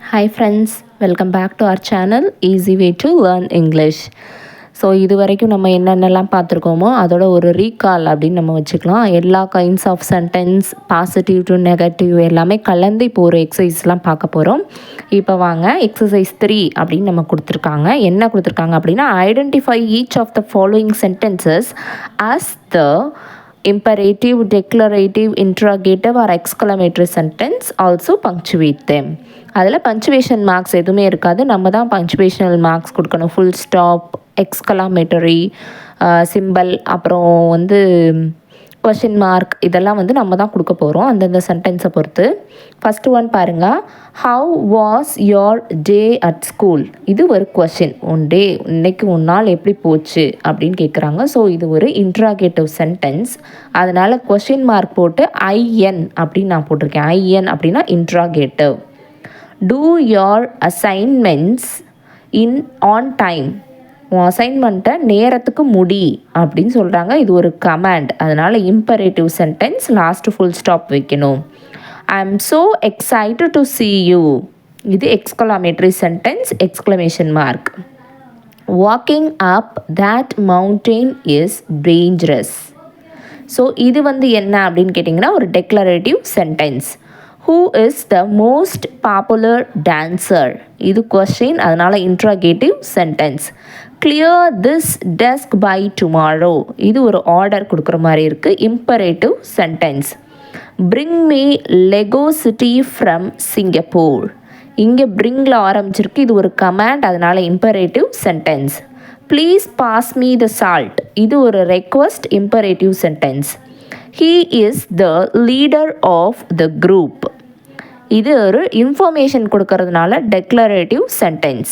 Hi friends, welcome back to our channel Easy Way to Learn English. So இது வரைக்கும் நம்ம என்னென்னலாம் பார்த்துருக்கோமோ அதோட ஒரு ரீகால் அப்படின்னு நம்ம வச்சுக்கலாம். எல்லா kinds of sentence positive to negative எல்லாமே கலந்து இப்போ ஒரு எக்ஸசைஸ்லாம் பார்க்க போகிறோம். இப்போ வாங்க எக்ஸசைஸ் 3 அப்படின்னு நம்ம கொடுத்துருக்காங்க. என்ன கொடுத்துருக்காங்க அப்படின்னா, identify each of the following sentences as the imperative, declarative, interrogative or exclamatory sentence, also punctuate them. அதில் பங்க்சுவேஷன் மார்க்ஸ் எதுவுமே இருக்காது, நம்ம தான் பங்க்சுவேஷனல் மார்க்ஸ் கொடுக்கணும். ஃபுல் ஸ்டாப், எக்ஸ்கலாமேட்டரி சிம்பிள், அப்புறம் வந்து கொஷின் மார்க், இதெல்லாம் வந்து நம்ம தான் கொடுக்க போகிறோம் அந்தந்த சென்டென்ஸை பொறுத்து. ஃபஸ்ட்டு ஒன் பாருங்கள், how was your day at school. இது ஒரு கொஷின், உன் டே இன்னைக்கு உன் நாள் எப்படி போச்சு அப்படின்னு கேட்குறாங்க. ஸோ இது ஒரு இன்ட்ராகேட்டிவ் சென்டென்ஸ், அதனால் கொஷின் மார்க் போட்டு ஐஎன் அப்படின்னு நான் போட்டிருக்கேன். ஐஎன் அப்படின்னா interrogative. Two your assignments in on time. உன் அசைன்மெண்ட்டை நேரத்துக்கு முடி அப்படின்னு சொல்கிறாங்க. இது ஒரு கமாண்ட், அதனால் imperative sentence, last full stop வைக்கணும். I am so excited to see you. இது exclamatory sentence, exclamation mark. Walking up that mountain is dangerous. So இது வந்து என்ன அப்படின்னு கேட்டிங்கன்னா ஒரு declarative sentence. Who is the most popular dancer? இது question, அதனால் interrogative sentence. Clear this desk by tomorrow. இது ஒரு ஆர்டர் கொடுக்குற மாதிரி இருக்குது, imperative sentence. Bring me Lego City from Singapore. இங்கே பிரிங்கில் ஆரம்பிச்சிருக்கு, இது ஒரு கமாண்ட், அதனால் imperative sentence. Please pass me the salt. இது ஒரு request, imperative sentence. He is the leader of the group. இது ஒரு இன்ஃபர்மேஷன் கொடுக்கறதுனால டெக்ளரேட்டிவ் sentence.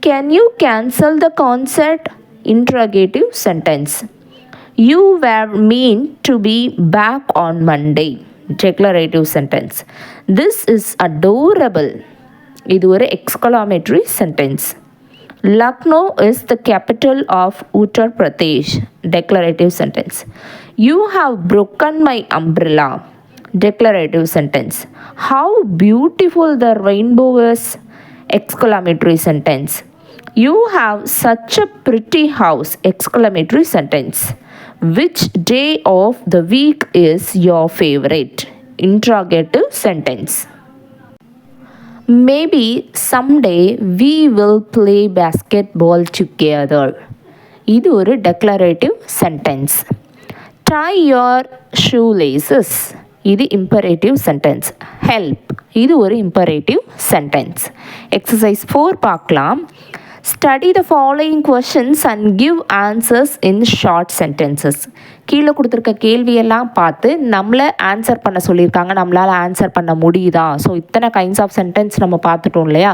Can you cancel the concert? Interrogative sentence. You were meant to be back on Monday. Declarative sentence. This is adorable. இது ஒரு exclamatory sentence. Lucknow is the capital of Uttar Pradesh. Declarative sentence. You have broken my umbrella. Declarative sentence. How beautiful the rainbow is. Exclamatory sentence. You have such a pretty house. Exclamatory sentence. Which day of the week is your favorite? Interrogative sentence. Maybe someday we will play basketball together. இது ஒரு declarative sentence. Tie your shoelaces. இது imperative sentence. Help. இது ஒரு imperative sentence. Exercise 4 பார்க்கலாம். Study the following questions and give answers in short sentences. கீழே கொடுத்துருக்க கேள்வியெல்லாம் பார்த்து நம்மளை ஆன்சர் பண்ண சொல்லியிருக்காங்க, நம்மளால் ஆன்சர் பண்ண முடியுதா. ஸோ இத்தனை கைண்ட்ஸ் ஆஃப் சென்டென்ஸ் நம்ம பார்த்துட்டோம் இல்லையா.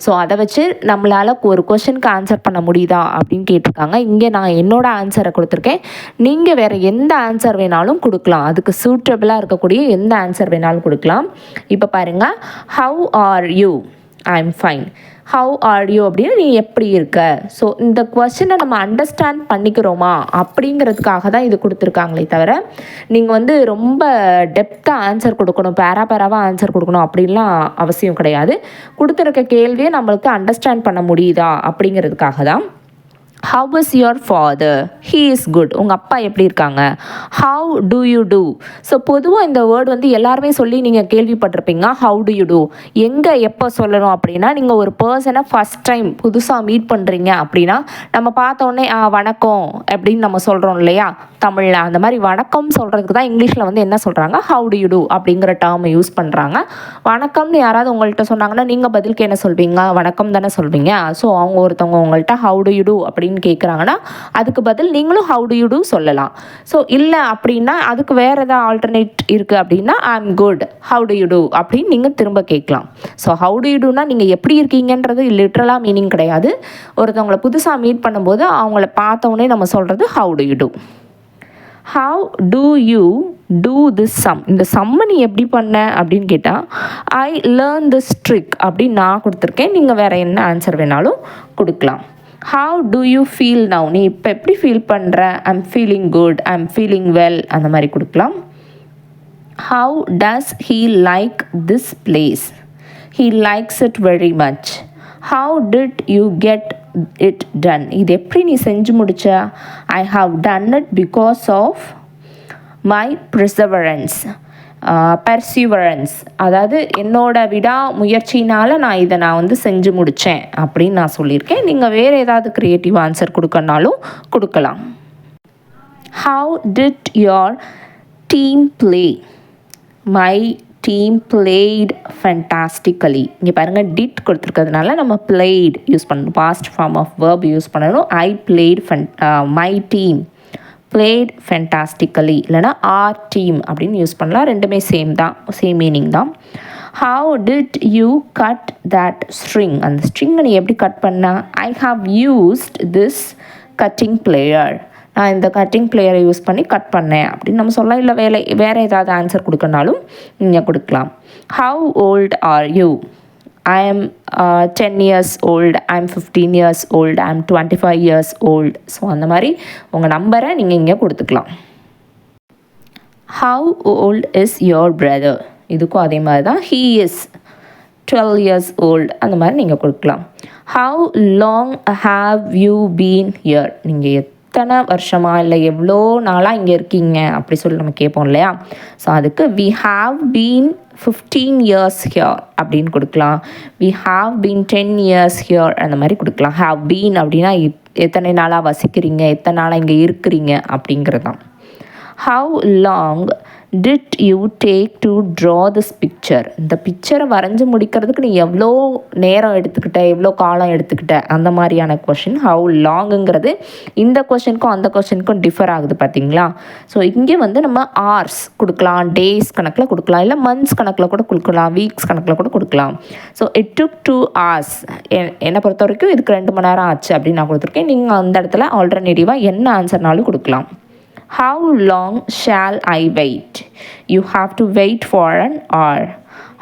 ஸோ அதை வச்சு நம்மளால் ஒரு கொஷனுக்கு ஆன்சர் பண்ண முடியுதா அப்படின்னு கேட்டிருக்காங்க. இங்கே நான் என்னோட ஆன்சரை கொடுத்துருக்கேன், நீங்கள் வேறு எந்த ஆன்சர் வேணாலும் கொடுக்கலாம், அதுக்கு சூட்டபிளாக இருக்கக்கூடிய எந்த ஆன்சர் வேணாலும் கொடுக்கலாம். இப்போ பாருங்கள், how are you? I am fine. How are you அப்படின்னா நீ எப்படி இருக்க. ஸோ இந்த கொஸ்டினை நம்ம அண்டர்ஸ்டாண்ட் பண்ணிக்கிறோமா அப்படிங்கிறதுக்காக தான் இது கொடுத்துருக்காங்களே தவிர நீங்கள் வந்து ரொம்ப டெப்த்தாக ஆன்சர் கொடுக்கணும், பேராவாக ஆன்சர் கொடுக்கணும் அப்படின்லாம் அவசியம் கிடையாது. கொடுத்துருக்க கேள்வியை நம்மளுக்கு அண்டர்ஸ்டாண்ட் பண்ண முடியுதா அப்படிங்கிறதுக்காக தான். How is your father? He is good. உங்கள் அப்பா எப்படி இருக்காங்க? How do you do? So பொதுவாக இந்த வேர்டு வந்து எல்லாருமே சொல்லி நீங்கள் கேள்விப்பட்டிருப்பீங்க. How do you do? எங்கே எப்போ சொல்லணும் அப்படின்னா, நீங்கள் ஒரு பர்சனை ஃபஸ்ட் டைம் புதுசாக மீட் பண்ணுறீங்க அப்படின்னா நம்ம பார்த்தோன்னே வணக்கம் அப்படின்னு நம்ம சொல்கிறோம் இல்லையா தமிழில். அந்த மாதிரி வணக்கம் சொல்கிறதுக்கு தான் இங்கிலீஷில் வந்து என்ன சொல்கிறாங்க, how do you do அப்படிங்கிற டேர்மை யூஸ் பண்ணுறாங்க. வணக்கம்னு யாராவது உங்கள்கிட்ட சொன்னாங்கன்னா நீங்கள் பதிலுக்கு என்ன சொல்வீங்க? வணக்கம் தானே சொல்வீங்க. ஸோ அவங்க ஒருத்தவங்க உங்கள்கிட்ட how do you do அப்படின்னு கேட்குறாங்கன்னா அதுக்கு பதில் நீங்களும் how do you do சொல்லலாம். ஸோ இல்லை அப்படின்னா அதுக்கு வேறு ஏதாவது ஆல்டர்னேட் இருக்குது அப்படின்னா I am good, how do you do அப்படின்னு நீங்கள் திரும்ப கேட்கலாம். ஸோ how do you doனா நீங்கள் எப்படி இருக்கீங்கன்றது லிட்ரலாக மீனிங் கிடையாது. ஒருத்தவங்களை புதுசாக மீட் பண்ணும்போது அவங்கள பார்த்தோன்னே நம்ம சொல்கிறது how do you do. How do you do this sum? இந்த சம்மை நீ எப்படி பண்ண அப்படின்னு கேட்டால் ஐ லேர்ன் திஸ் ட்ரிக் அப்படின்னு நான் கொடுத்துருக்கேன். நீங்கள் வேறு என்ன ஆன்சர் வேணாலும் கொடுக்கலாம். How do you feel now? நீ இப்போ எப்படி ஃபீல் பண்ணுற? I'm feeling good, I'm feeling well, அந்த மாதிரி கொடுக்கலாம். How does he like this place? He likes it very much. How did you get it done? இது எப்படி நீ செஞ்சு முடிச்ச? I have done it because of my perseverance. அதாவது என்னோட முயற்சினால் நான் வந்து செஞ்சு முடித்தேன் அப்படின்னு நான் சொல்லியிருக்கேன். நீங்கள் வேறு ஏதாவது க்ரியேட்டிவ் ஆன்சர் கொடுக்கனாலும் கொடுக்கலாம். How did your team play? My team played fantastically. இங்கே பாருங்கள், டிட் கொடுத்துருக்கிறதுனால நம்ம played யூஸ் பண்ணணும். Past form of verb use பண்ணணும். I played my team played fantastically இல்லைனா our team அப்படின்னு யூஸ் பண்ணலாம். ரெண்டுமே சேம் மீனிங் தான். How did you cut that string? அந்த ஸ்ட்ரிங்கை நீ எப்படி கட் பண்ண? I have used this cutting plier. நான் இந்த கட்டிங் பிளேயரை யூஸ் பண்ணி கட் பண்ணேன் அப்படின்னு நம்ம சொல்லலாம். இல்லை வேறு ஏதாவது ஆன்சர் கொடுக்கனாலும் நீங்கள் கொடுக்கலாம். How old are you? I am 10 years old, I am 15 years old, I am 25 years old. So அந்த மாதிரி உங்கள் நம்பரை நீங்கள் இங்கே கொடுத்துக்கலாம். How old is your brother? இதுக்கும் அதே மாதிரி தான். He is 12 years old. அந்த மாதிரி நீங்கள் கொடுக்கலாம். How long have you been here? நீங்கள் எத்தனை வருஷமாக இல்லை எவ்வளோ நாளாக இங்கே இருக்கீங்க அப்படி சொல்லி நம்ம கேட்போம் இல்லையா? ஸோ அதுக்கு we have been 15 years here அப்படின்னு கொடுக்கலாம். We have been 10 years here அந்த மாதிரி கொடுக்கலாம். ஹாவ் பீன் அப்படின்னா எத்தனை நாளாக வசிக்கிறீங்க, எத்தனை நாளாக இங்கே இருக்கிறீங்க அப்படிங்கிறது தான். How long did you take to draw this picture? இந்த பிக்சரை வரைஞ்சி முடிக்கிறதுக்கு நீ எவ்வளோ நேரம் எடுத்துக்கிட்ட, எவ்வளோ காலம் எடுத்துக்கிட்ட, அந்த மாதிரியான கொஷின். ஹவு லாங்குங்கிறது இந்த கொஷினுக்கும் அந்த கொஷினுக்கும் டிஃபர் ஆகுது பார்த்தீங்களா? ஸோ இங்கே வந்து நம்ம ஆர்ஸ் கொடுக்கலாம், டேஸ் கணக்கில் கொடுக்கலாம், இல்லை மந்த்ஸ் கணக்கில் கூட கொடுக்கலாம், வீக்ஸ் கணக்கில் கூட கொடுக்கலாம். So it took 2 hours. என்னை பொறுத்த வரைக்கும் இதுக்கு 2 மணி நேரம் ஆச்சு அப்படின்னு நான் கொடுத்துருக்கேன். நீங்கள் அந்த இடத்துல ஆல்டர்னேட்டிவாக என்ன ஆன்சர்னாலும் கொடுக்கலாம். How long shall I wait? You have to wait for an hour.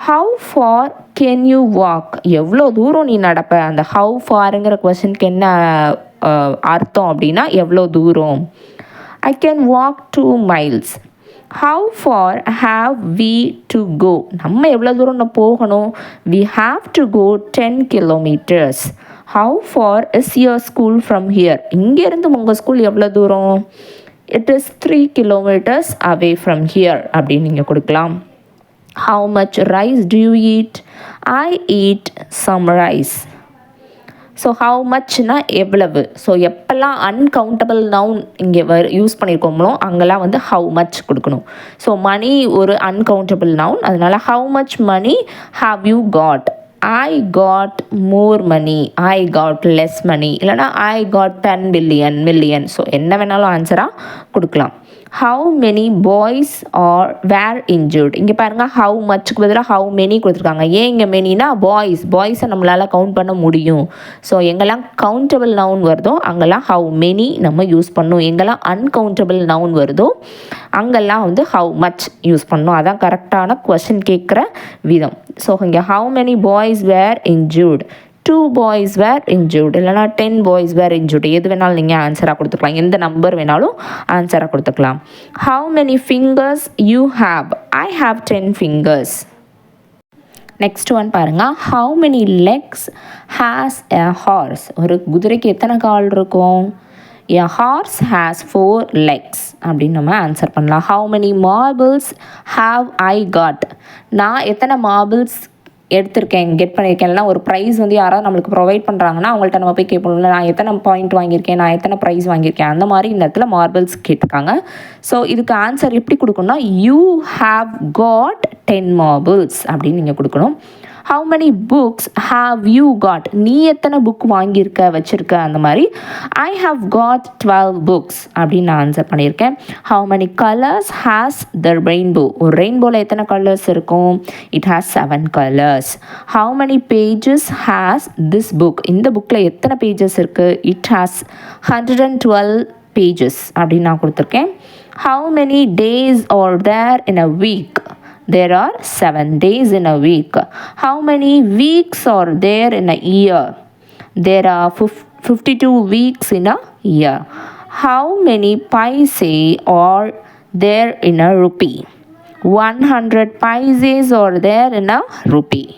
How far can you walk? எவ்வளோ தூரம் நீ நடப்ப? அந்த how farங்கிற கொஸ்டினுக்கு என்ன அர்த்தம் அப்படின்னா எவ்வளோ தூரம். I can walk 2 miles. How far have we to go? நம்ம எவ்வளோ தூரம் போகணும்? We have to go 10 kilometers. How far is your school from here? இங்கேருந்து உங்கள் ஸ்கூல் எவ்வளோ தூரம்? It is 3 kilometers away from here அப்படின்னு நீங்கள் கொடுக்கலாம். How much rice do you eat? I eat some rice. So how மச்னா எவ்வளவு. So எப்போல்லாம் அன்கவுண்டபிள் நவுன் இங்கே யூஸ் பண்ணியிருக்கோங்களோ அங்கெல்லாம் வந்து ஹவு மச் கொடுக்கணும். ஸோ மணி ஒரு அன்கவுண்டபிள் நவுன், அதனால் how much money have you got? I got more money, I got less money, இல்லைனா I got 10 billion million. So என்ன வேணாலும் ஆன்சராக கொடுக்கலாம். How many boys were injured? இங்கே பாருங்கள், how muchக்கு பதிலாக how many கொடுத்துருக்காங்க. ஏன் இங்கே மெனினா பாய்ஸை நம்மளால் கவுண்ட் பண்ண முடியும். ஸோ எங்கெல்லாம் கவுண்டபிள் நவுன் வருதோ அங்கெல்லாம் how many நம்ம யூஸ் பண்ணணும். எங்கெல்லாம் அன்கவுண்டபிள் நவுன் வருதோ அங்கெல்லாம் வந்து how much யூஸ் பண்ணணும். அதான் கரெக்டான கொஸ்டின் கேட்குற விதம். ஸோ இங்கே how many boys were injured? 2 boys were injured, இல்லைனா 10 boys were injured. எது வேணாலும் நீங்கள் ஆன்சராக கொடுத்துக்கலாம், எந்த நம்பர் வேணாலும் ஆன்சராக கொடுத்துக்கலாம். How many fingers you have? I have 10 fingers. Next one பாருங்கள். How many legs has a horse? ஒரு குதிரைக்கு எத்தனை கால் இருக்கும்? A horse has 4 legs அப்படின்னு நம்ம ஆன்சர் பண்ணலாம். How many marbles have I got? நான் எத்தனை மார்பிள்ஸ் எடுத்திருக்கேன், கெட் பண்ணியிருக்கேன்லாம் ஒரு ப்ரைஸ் வந்து யாராவது நம்மளுக்கு ப்ரொவைட் பண்ணுறாங்கன்னா அவங்கள்ட்ட நம்ம போய் கேட்போம்ல, நான் எத்தனை பாயிண்ட் வாங்கியிருக்கேன், நான் எத்தனை ப்ரைஸ் வாங்கியிருக்கேன், அந்த மாதிரி இந்த இடத்துல மார்பிள்ஸ் கேட்டிருக்காங்க. ஸோ இதுக்கு ஆன்சர் எப்படி கொடுக்கணும்னா யூ ஹாவ் காட் 10 marbles அப்படின்னு நீங்கள் கொடுக்கணும். How many books have you got? நீ எத்தனை புக் வாங்கியிருக்க வச்சுருக்க, அந்த மாதிரி I have got 12 books அப்படின்னு நான் ஆன்சர் பண்ணியிருக்கேன். How many colors has the rainbow? ஒரு ரெயின்போவில் எத்தனை கலர்ஸ் இருக்கும்? It has 7 colors. How many pages has this book? இந்த புக்கில் எத்தனை பேஜஸ் இருக்குது? It has 112 pages அப்படின்னு நான் கொடுத்துருக்கேன். How many days are there in a week? There are 7 days in a week. How many weeks are there in a year? There are 52 weeks in a year. How many paise are there in a rupee? 100 paises are there in a rupee.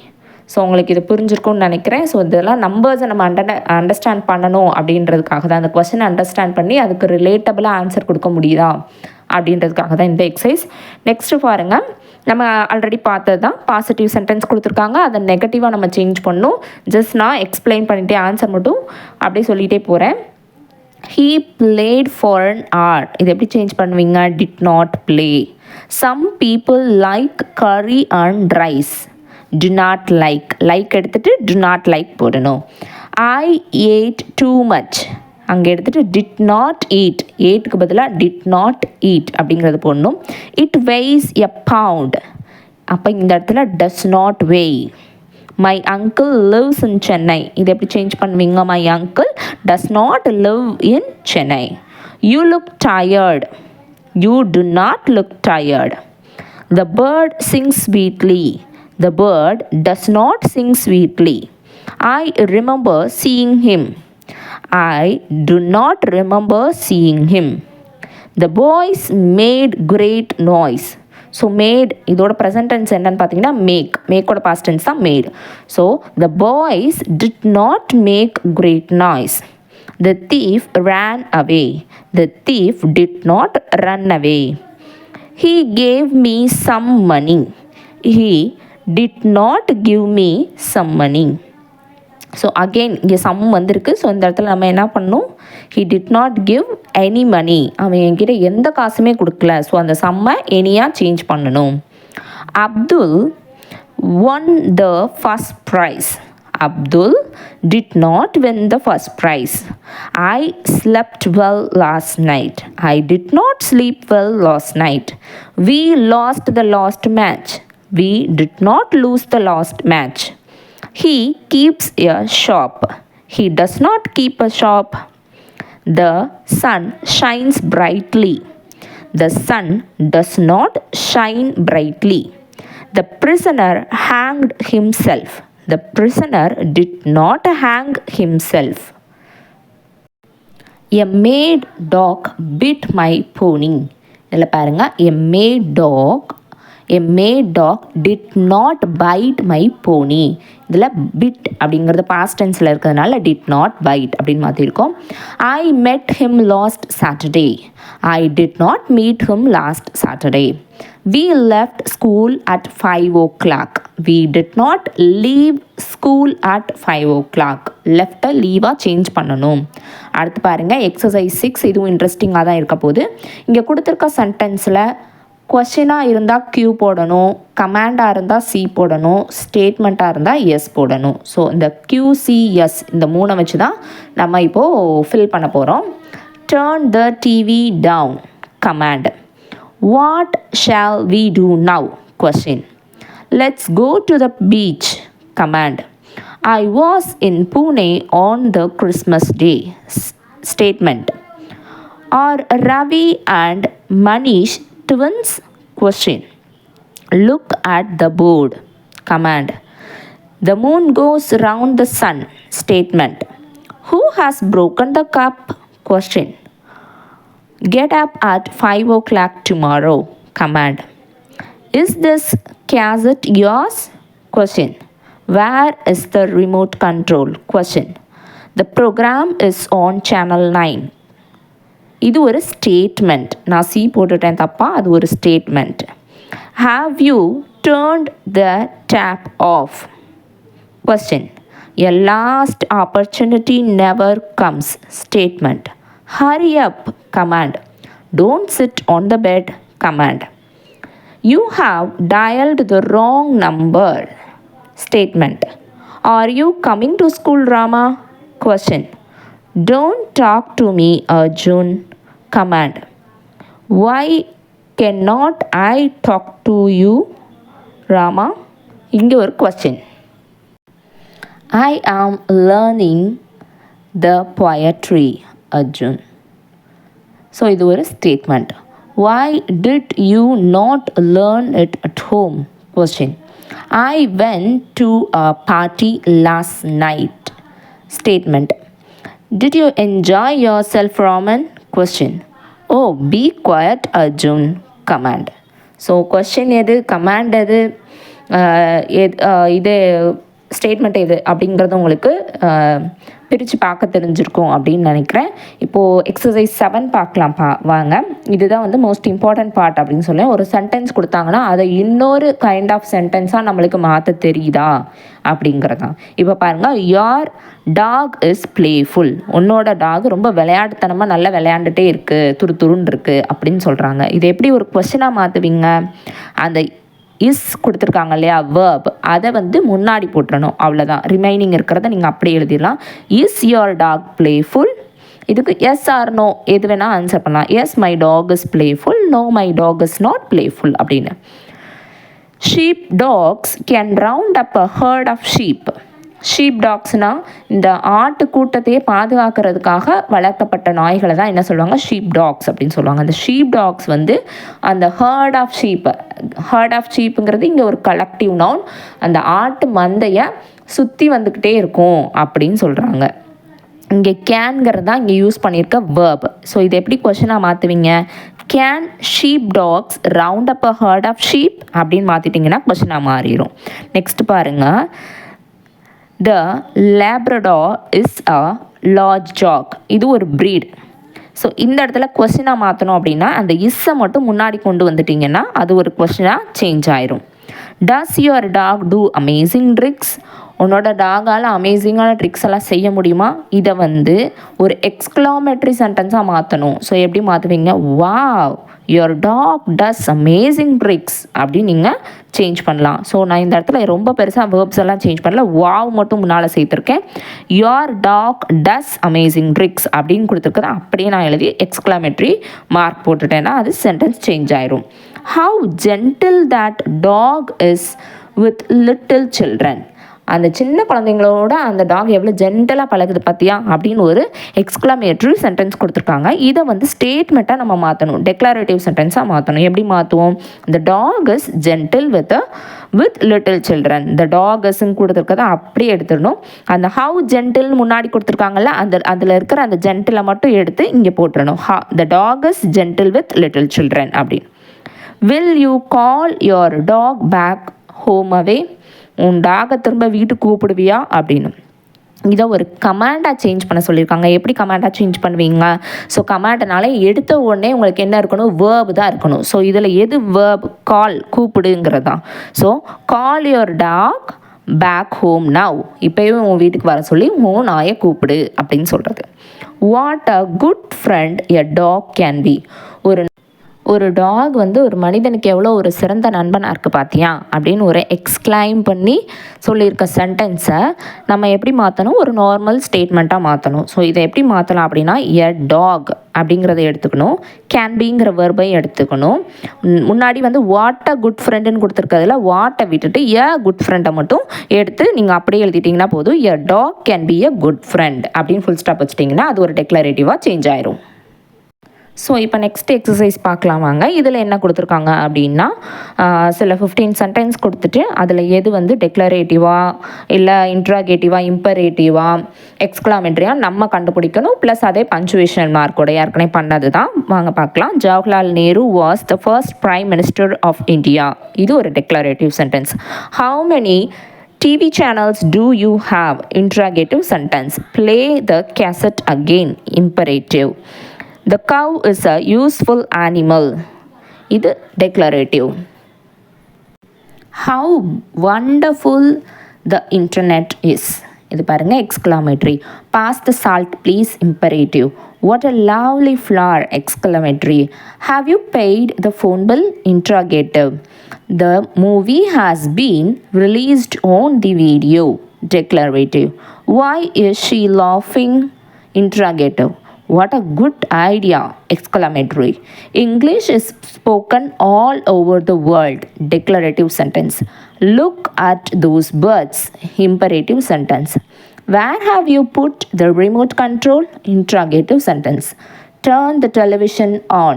So உங்களுக்கு இது புரிஞ்சிருக்கும்னு நினைக்கிறேன். So இதெல்லாம் நம்பர்ஸை நம்ம understand பண்ணணும் அப்படின்றதுக்காக தான், அந்த கொஸ்டின் அண்டர்ஸ்டாண்ட் பண்ணி அதுக்கு ரிலேட்டபிளாக ஆன்சர் கொடுக்க முடியுதா அப்படின்றதுக்காக தான் இந்த எக்ஸசைஸ். நெக்ஸ்ட்டு பாருங்கள், நம்ம ஆல்ரெடி பார்த்தது தான், பாசிட்டிவ் சென்டென்ஸ் கொடுத்துருக்காங்க, அதை நெகட்டிவாக நம்ம சேஞ்ச் பண்ணணும். ஜஸ்ட் நான் எக்ஸ்பிளைன் பண்ணிவிட்டு ஆன்சர் மட்டும் அப்படியே சொல்லிகிட்டே போகிறேன். He played for an hour. இது எப்படி சேஞ்ச் பண்ணுவீங்க? did not play. Some people like curry and rice. do not like எடுத்துட்டு do not like போடணும். I ate too much. அங்கே எடுத்துட்டு did not eat. க்கு பதிலாக did not eat அப்படிங்கிறது போடணும். It weighs a pound. அப்போ இந்த இடத்துல does not weigh. My uncle lives in Chennai. இது எப்படி சேஞ்ச் பண்ணுவீங்க? My uncle does not live in Chennai. You look tired. You do not look tired. The bird sings sweetly. The bird does not sing sweetly. I remember seeing him. I do not remember seeing him. The boys made great noise. So made இதோட present tense என்னன்னு பார்த்தீங்கன்னா மேக்கோட past tense தான் made. So the boys did not make great noise. The thief ran away. The thief did not run away. He gave me some money. He did not give me some money. So again இங்கே some வந்திருக்கு. So இந்த இடத்துல நம்ம என்ன பண்ணணும்? He did not give any money. அவன் என்கிட்ட எந்த காசுமே கொடுக்கல. ஸோ அந்த சம்மை எனியாக சேஞ்ச் பண்ணணும். Abdul won the first prize. Abdul did not win the first prize. I slept well last night. I did not sleep well last night. We lost the last match. We did not lose the last match. He keeps a shop. He does not keep a shop. The sun shines brightly. The sun does not shine brightly. The prisoner hanged himself. The prisoner did not hang himself. A mad dog bit my pony. இதில் பாருங்க, a mad dog did not bite my pony. இதில் bit அப்படிங்கிறது past டென்ஸில் இருக்கிறதுனால did not bite அப்படின்னு மாற்றிருக்கோம். I met him last Saturday. I did not meet him last Saturday. We left school at 5 o'clock. We did not leave school at 5 o'clock. லெஃப்ட்டை லீவாக change பண்ணணும். அடுத்து பாருங்கள், exercise 6. இதுவும் இன்ட்ரெஸ்டிங்காக தான் இருக்க போகுது. இங்கே கொடுத்துருக்க சென்டென்ஸில் கொஷினாக இருந்தால் Q போடணும், கமாண்டாக இருந்தால் C போடணும், ஸ்டேட்மெண்ட்டாக இருந்தால் எஸ் போடணும். ஸோ இந்த QCS இந்த மூணை வச்சு தான் நம்ம இப்போது ஃபில் பண்ண போகிறோம். Turn the TV down. Command. What shall we do now? Question. Let's go to the beach. Command. I was in Pune on the Christmas day. Statement. Are Ravi and Manish twins? Question. Look at the board. Command. The moon goes round the sun. Statement. Who has broken the cup? Question. Get up at 5 o'clock tomorrow. Command. Is this cassette yours? Question. Where is the remote control? Question. The program is on channel 9. இது ஒரு statement. நான் C போட்டுட்டேன் தப்பா, அது ஒரு statement. Have you turned the tape off? Question. A lost opportunity never comes. Statement. Hurry up. Command. Don't sit on the bed. Command. You have dialled the wrong number. Statement. Are you coming to school Rama? Question. Don't talk to me, Arjun. Command. Why cannot I talk to you, Rama? இங்கே ஒரு question. I am learning the poetry, Arjun. So இது ஒரு statement. Why did you not learn it at home? Question. I went to a party last night. Statement. Did you enjoy yourself, Raman? Question. Oh, be quiet, Arjun. Command. So question எது, command எது, இது statement எது அப்படிங்கிறது உங்களுக்கு பிரித்து பார்க்க தெரிஞ்சிருக்கும் அப்படின்னு நினைக்கிறேன். இப்போது எக்ஸசைஸ் 7 பார்க்கலாம் வாங்க. இதுதான் வந்து மோஸ்ட் இம்பார்ட்டன்ட் பார்ட் அப்படின்னு சொல்லி ஒரு சென்டென்ஸ் கொடுத்தாங்கன்னா அதை இன்னொரு கைண்ட் ஆஃப் சென்டென்ஸாக நம்மளுக்கு மாற்ற தெரியுதா அப்படிங்கிறதான். இப்போ பாருங்கள், யார் டாக் இஸ் பிளேஃபுல். உன்னோட டாக் ரொம்ப விளையாட்டுத்தனமாக நல்லா விளையாண்டுட்டே இருக்குது, துருன்னு இருக்குது அப்படின்னு சொல்கிறாங்க. இது எப்படி ஒரு கொஸ்டினாக மாற்றுவீங்க? அந்த இஸ் கொடுத்துருக்காங்க இல்லையா, வேர்ப், அதை வந்து முன்னாடி போட்டுறணும், அவ்வளோதான். ரிமைனிங் இருக்கிறத நீங்கள் அப்படியே எழுதிடலாம். Is your dog playful? இதுக்கு எஸ் ஆர் நோ எது வேணால் ஆன்சர் பண்ணலாம். Yes my dog is playful, no my dog is not playful அப்படின்னு. Sheep dogs can round up a herd of sheep. Sheep டாக்ஸ்னால் இந்த ஆட்டு கூட்டத்தையே பாதுகாக்கிறதுக்காக வளர்க்கப்பட்ட நாய்களை தான் என்ன சொல்லுவாங்க, ஷீப் டாக்ஸ் அப்படின்னு சொல்லுவாங்க. அந்த ஷீப் டாக்ஸ் வந்து அந்த ஹர்ட் ஆஃப் ஷீப்புங்கிறது இங்கே ஒரு கலெக்டிவ் நவுன். அந்த ஆட்டு மந்தையை சுற்றி வந்துக்கிட்டே இருக்கும் அப்படின்னு சொல்கிறாங்க. இங்கே கேன்கிறது தான் இங்கே யூஸ் பண்ணியிருக்க வேர்ப். ஸோ இது எப்படி கொஷனாக மாற்றுவீங்க? Can sheep dogs round up a herd of sheep அப்படின்னு மாற்றிட்டிங்கன்னா கொஷனாக மாறிடும். நெக்ஸ்ட் பாருங்கள், The Labrador is a large dog. இது ஒரு breed. ஸோ இந்த இடத்துல கொஸ்டினாக மாற்றணும் அப்படின்னா அந்த இஸ்ஸை மட்டும் முன்னாடி கொண்டு வந்துட்டிங்கன்னா அது ஒரு கொஸ்டினாக சேஞ்ச் ஆயிரும். Does your dog do amazing tricks? உன்னோட டாகால் அமேசிங்கான ட்ரிக்ஸ் எல்லாம் செய்ய முடியுமா? இதை வந்து ஒரு எக்ஸ்க்ளாமேட்ரி சென்டென்ஸாக மாற்றணும். ஸோ எப்படி மாற்றுவீங்க? Wow, your dog does amazing tricks அப்படின்னு நீங்கள் சேஞ்ச் பண்ணலாம். ஸோ நான் இந்த இடத்துல ரொம்ப பெருசாக வேர்ப்ஸ் எல்லாம் சேஞ்ச் பண்ணல, வாவ் மட்டும் முன்னால் சேர்த்துருக்கேன். Your dog does amazing tricks அப்படின்னு கொடுத்துருக்குது அப்படியே நான் எழுதி எக்ஸ்க்ளாமேட்ரி மார்க் போட்டுட்டேன்னா அது சென்டென்ஸ் சேஞ்ச் ஆயிரும். How gentle that dog is with little children. அந்த சின்ன குழந்தைங்களோட அந்த டாக் எவ்வளோ ஜென்டலாக பழகுது பார்த்தியா அப்படின்னு ஒரு எக்ஸ்க்ளமேட்டரி சென்டென்ஸ் கொடுத்துருக்காங்க. இதை வந்து ஸ்டேட்மெண்ட்டாக நம்ம மாற்றணும், டெக்ளரேட்டிவ் சென்டென்ஸாக மாற்றணும். எப்படி மாற்றுவோம்? The dog is gentle with little children. The dog இஸ்ன்னு கொடுத்துருக்கதை அப்படியே எடுத்துடணும். அந்த ஹவு ஜென்டில்னு முன்னாடி கொடுத்துருக்காங்கல்ல, அதில் இருக்கிற அந்த ஜென்டிலை மட்டும் எடுத்து இங்கே போட்டுடணும். The dog is gentle with little children அப்படின்னு. Will you call your dog back home away. உன் டாகை திரும்ப வீட்டுக்கு கூப்பிடுவியா அப்படின்னு. இதை ஒரு கமாண்டாக சேஞ்ச் பண்ண சொல்லியிருக்காங்க. எப்படி கமாண்டாக சேஞ்ச் பண்ணுவீங்க? ஸோ கமாண்டனால எடுத்த உடனே உங்களுக்கு என்ன இருக்கணும்? வேர்பு தான் இருக்கணும். ஸோ இதில் எது வேர்ப்? கால், கூப்பிடுங்கிறது தான். So call your dog back home now. இப்போயே உன் வீட்டுக்கு வர சொல்லி உன் நாயை கூப்பிடு அப்படின்னு சொல்கிறது. What a good friend a talk can be. ஒரு டாக் வந்து ஒரு மனிதனுக்கு எவ்வளோ ஒரு சிறந்த நண்பனாக இருக்குது பார்த்தியா அப்படின்னு ஒரு எக்ஸ்க்ளைம் பண்ணி சொல்லியிருக்க சென்டென்ஸை நம்ம எப்படி மாற்றணும்? ஒரு நார்மல் ஸ்டேட்மெண்ட்டாக மாற்றணும். ஸோ இதை எப்படி மாற்றலாம் அப்படின்னா, எ டாக் அப்படிங்கிறத எடுத்துக்கணும், கேன் பிங்கிற வெர்பை எடுத்துக்கணும். முன்னாடி வந்து வாட் அ குட் ஃப்ரெண்டுன்னு கொடுத்துருக்கிறதுல வாட்டை விட்டுட்டு எ குட் ஃப்ரெண்டை மட்டும் எடுத்து நீங்கள் அப்படியே எழுதிட்டிங்கன்னா போதும். எ talk can be a good friend அப்படின்னு ஃபுல் ஸ்டாப் வச்சிட்டிங்கன்னா அது ஒரு டெக்ளரேட்டிவாக சேஞ்ச் ஆயிரும். ஸோ இப்போ நெக்ஸ்ட் எக்ஸசைஸ் பார்க்கலாம் வாங்க. இதில் என்ன கொடுத்துருக்காங்க அப்படின்னா, சில 15 சென்டென்ஸ் கொடுத்துட்டு அதில் எது வந்து டெக்ளரேட்டிவாக இல்லை இன்ட்ராகேட்டிவாக இம்பரேட்டிவாக எக்ஸ்க்ளாமேட்ரியாக நம்ம கண்டுபிடிக்கணும். ப்ளஸ் அதே பஞ்சுவேஷன் மார்க்கோட ஏற்கனவே பண்ணது தான். வாங்க பார்க்கலாம். Jawaharlal Nehru was the first prime minister of India. இது ஒரு declarative sentence. How many TV channels do you have? Interrogative sentence. Play the cassette again. Imperative. The cow is a useful animal. இது declarative. How wonderful the internet is. இது பாருங்க exclamatory. Pass the salt please. Imperative. What a lovely flower. Exclamatory. Have you paid the phone bill? Interrogative. The movie has been released on the video. Declarative. Why is she laughing? Interrogative. What a good idea! Exclamatory. English is spoken all over the world. Declarative sentence. Look at those birds. Imperative sentence. Where have you put the remote control? Interrogative sentence. Turn the television on.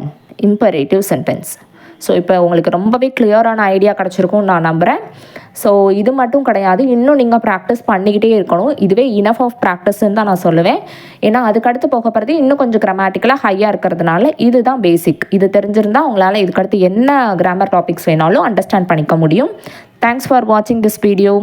Imperative sentence. So இப்போ உங்களுக்கு ரொம்பவே கிளியரான idea கிடச்சிருக்கும்னு நான் நம்புகிறேன். So இது மட்டும் கிடையாது, இன்னும் நீங்கள் ப்ராக்டிஸ் பண்ணிக்கிட்டே இருக்கணும். இதுவே இனஃப் ஆஃப் ப்ராக்டிஸ்ன்னு தான் நான் சொல்லுவேன். ஏன்னா அதுக்கடுத்து போக போகிறது இன்னும் கொஞ்சம் கிராமட்டிக்கலாக ஹையாக இருக்கிறதுனால இதுதான் பேசிக். இது தெரிஞ்சிருந்தால் உங்களால் இதுக்கடுத்து என்ன கிராமர் டாபிக்ஸ் வேணாலும் அண்டர்ஸ்டாண்ட் பண்ணிக்க முடியும். தேங்க்ஸ் ஃபார் வாட்சிங் திஸ் வீடியோ.